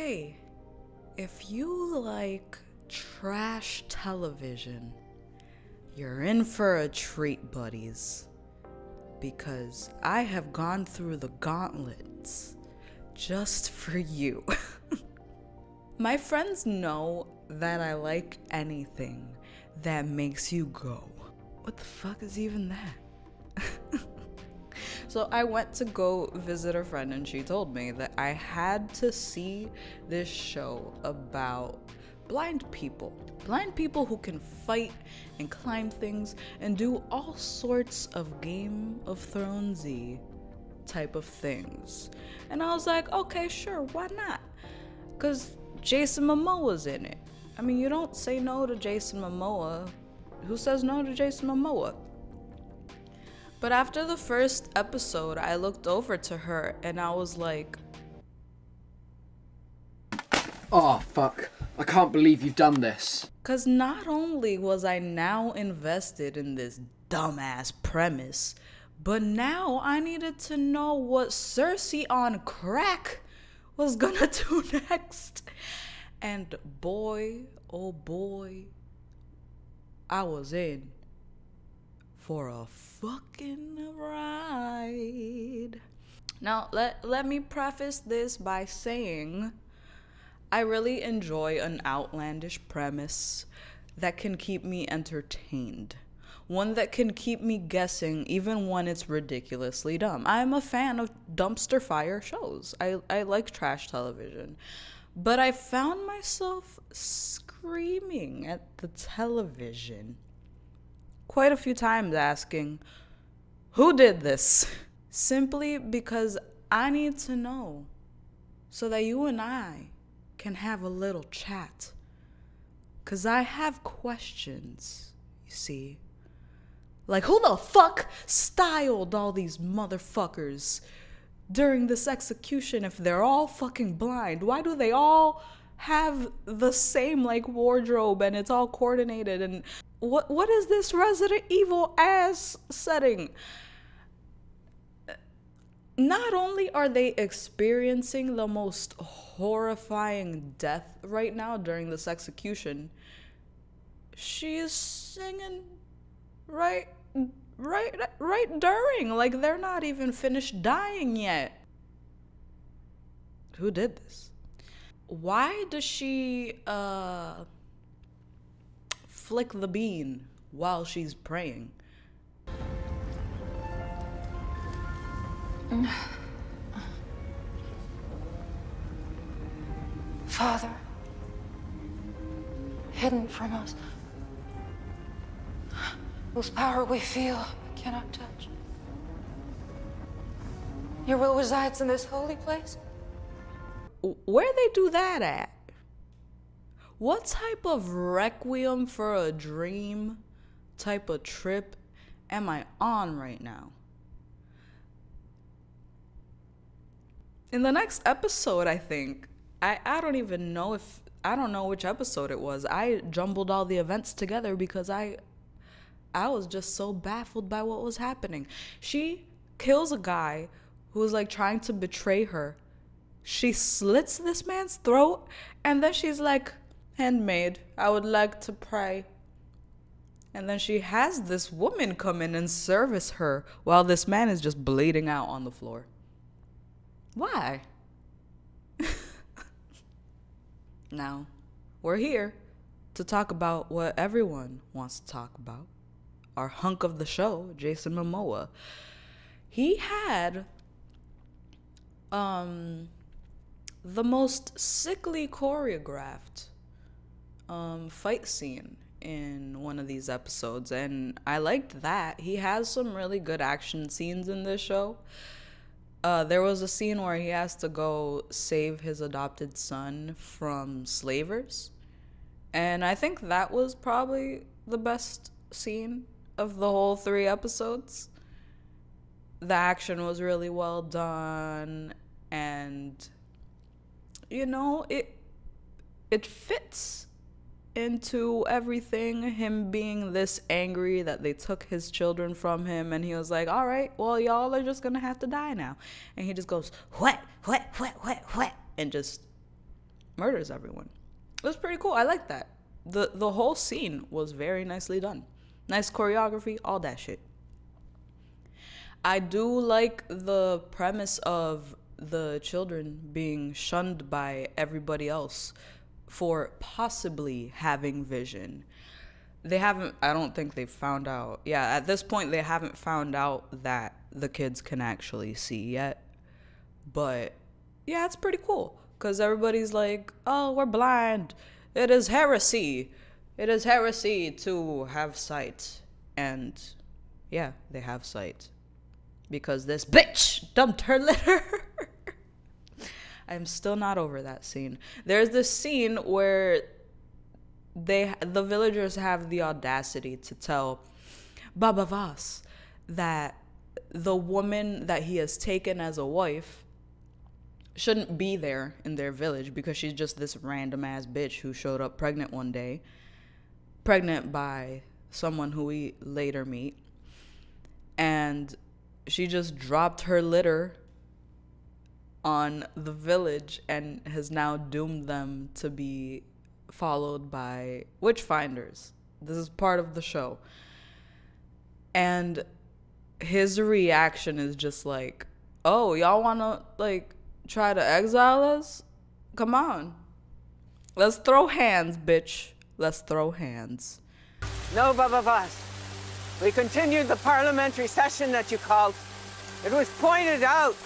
Hey, if you like trash television, you're in for a treat, buddies. Because I have gone through the gauntlets just for you. My friends know that I like anything that makes you go, what the fuck is even that? So I went to go visit a friend and she told me that I had to see this show about blind people who can fight and climb things and do all sorts of Game of Thrones-y type of things. And I was like, okay, sure, why not? Because Jason Momoa's in it. I mean, you don't say no to Jason Momoa. Who says no to Jason Momoa? But after the first episode, I looked over to her and I was like, oh, fuck. I can't believe you've done this. Because not only was I now invested in this dumbass premise, but now I needed to know what Cersei on crack was gonna do next. And boy, oh boy, I was in for a fucking ride. Now, let me preface this by saying I really enjoy an outlandish premise that can keep me entertained. One that can keep me guessing even when it's ridiculously dumb. I'm a fan of dumpster fire shows. I like trash television. But I found myself screaming at the television quite a few times asking, who did this? Simply because I need to know so that you and I can have a little chat. 'Cause I have questions, you see. Like, who the fuck styled all these motherfuckers during this execution if they're all fucking blind? Why do they all have the same like wardrobe and it's all coordinated? And what is this Resident Evil ass setting? Not only are they experiencing the most horrifying death right now during this execution, she is singing right during, like they're not even finished dying yet. Who did this? Why does she flick the bean while she's praying? Father, hidden from us, whose power we feel but cannot touch. Your will resides in this holy place. Where they do that at? What type of requiem for a dream type of trip am I on right now? In the next episode, I think, I don't even know if, I don't know which episode it was. I jumbled all the events together because I was just so baffled by what was happening. She kills a guy who was like trying to betray her. She slits this man's throat and then she's like, handmaid, I would like to pray. And then she has this woman come in and service her while this man is just bleeding out on the floor. Why? Now, we're here to talk about what everyone wants to talk about. Our hunk of the show, Jason Momoa. He had the most sickly choreographed fight scene in one of these episodes, and I liked that. He has some really good action scenes in this show. There was a scene where he has to go save his adopted son from slavers. And I think that was probably the best scene of the whole 3 episodes. The action was really well done. And, you know, it fits into everything, him being this angry that they took his children from him, and he was like, all right, well, y'all are just gonna have to die now. And he just goes, what, and just murders everyone. It was pretty cool. I like that. The whole scene was very nicely done. Nice choreography, all that shit. I do like the premise of the children being shunned by everybody else for possibly having vision. They haven't, I don't think they've found out. Yeah, at this point, they haven't found out that the kids can actually see yet. But yeah, it's pretty cool. Because everybody's like, oh, we're blind. It is heresy. It is heresy to have sight. And yeah, they have sight. Because this bitch dumped her litter. I'm still not over that scene. There's this scene where the villagers have the audacity to tell Baba Vas that the woman that he has taken as a wife shouldn't be there in their village because she's just this random ass bitch who showed up pregnant one day, pregnant by someone who we later meet, and she just dropped her litter on the village and has now doomed them to be followed by witch finders. This is part of the show. And his reaction is just like, oh, y'all wanna like try to exile us? Come on. Let's throw hands, bitch. Let's throw hands. No, Baba Vas. We continued the parliamentary session that you called. It was pointed out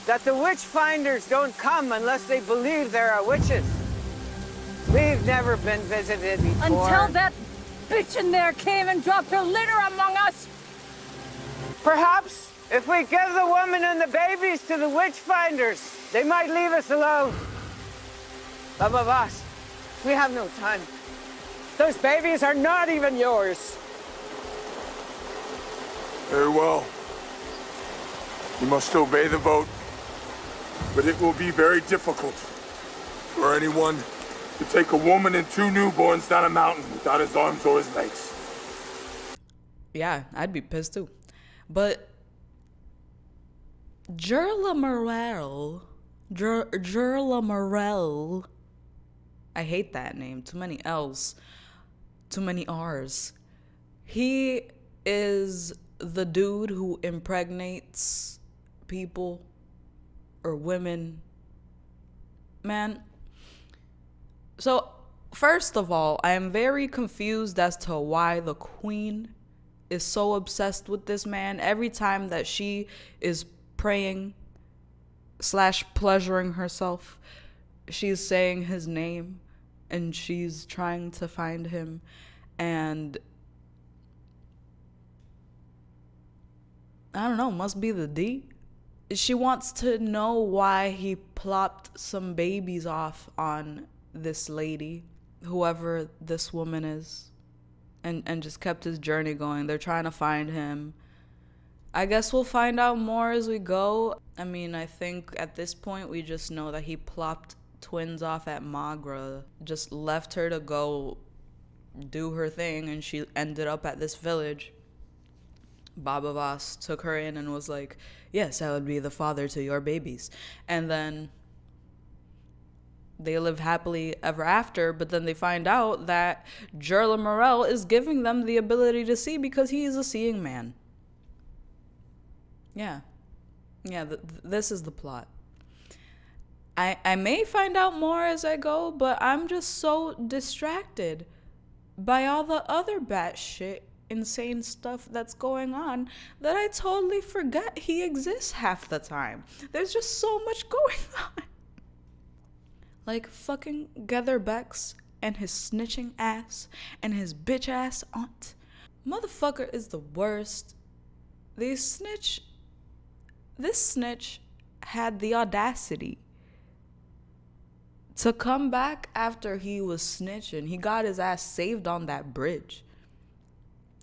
that the witch finders don't come unless they believe there are witches. We've never been visited before. Until that bitch in there came and dropped her litter among us. Perhaps if we give the woman and the babies to the witch finders, they might leave us alone. Baba Vas, we have no time. Those babies are not even yours. Very well. You must obey the vote. But it will be very difficult for anyone to take a woman and 2 newborns down a mountain without his arms or his legs. Yeah, I'd be pissed too. But Gerla Morel, I hate that name. Too many L's, too many R's. He is the dude who impregnates people or women. Man. So, first of all, I am very confused as to why the queen is so obsessed with this man. Every time that she is praying / pleasuring herself, she's saying his name and she's trying to find him. And I don't know, must be the D. She wants to know why he plopped some babies off on this lady, whoever this woman is, and just kept his journey going. They're trying to find him. I guess we'll find out more as we go. I mean, I think at this point we just know that he plopped twins off at Magra, just left her to go do her thing, and she ended up at this village. Baba Vas took her in and was like, yes, I would be the father to your babies. And then they live happily ever after, but then they find out that Gerla Morel is giving them the ability to see because he is a seeing man. Yeah. Yeah, this is the plot. I may find out more as I go, but I'm just so distracted by all the other batshit insane stuff that's going on that I totally forget he exists half the time. There's just so much going on. Like fucking Gether Bex and his snitching ass and his bitch ass aunt. Motherfucker is the worst. This snitch had the audacity to come back after he was snitching. He got his ass saved on that bridge.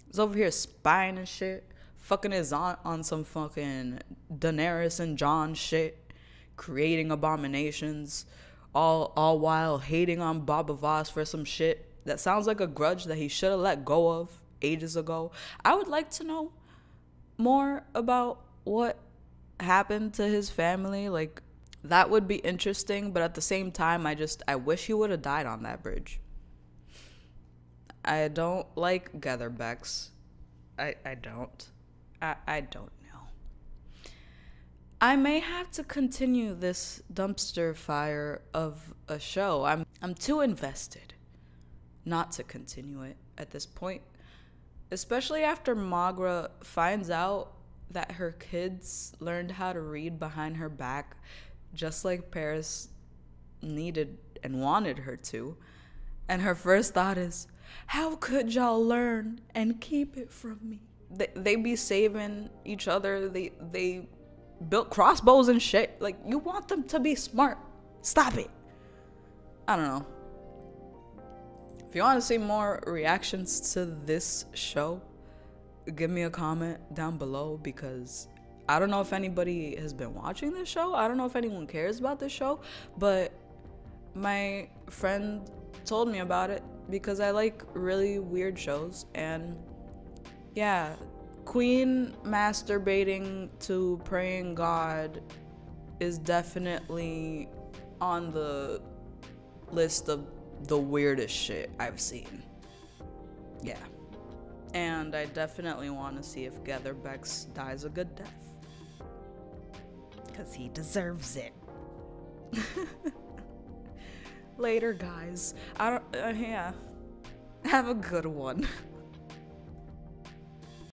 He's over here spying and shit, fucking his aunt on some fucking Daenerys and Jon shit, creating abominations, all while hating on Baba Vas for some shit that sounds like a grudge that he should have let go of ages ago. I would like to know more about what happened to his family. Like, That would be interesting, but at the same time, I wish he would have died on that bridge. I don't like Getherbecks. I don't. I don't know. I may have to continue this dumpster fire of a show. I'm too invested not to continue it at this point. Especially after Magra finds out that her kids learned how to read behind her back, just like Paris needed and wanted her to. And her first thought is, how could y'all learn and keep it from me? They be saving each other. They built crossbows and shit. Like, you want them to be smart. Stop it. I don't know. If you want to see more reactions to this show, give me a comment down below, because I don't know if anybody has been watching this show. I don't know if anyone cares about this show, but my friend told me about it because I like really weird shows. And yeah, Queen masturbating to praying God is definitely on the list of the weirdest shit I've seen. Yeah. And I definitely want to see if Getherbecks dies a good death, because he deserves it. Later, guys. Yeah. Have a good one.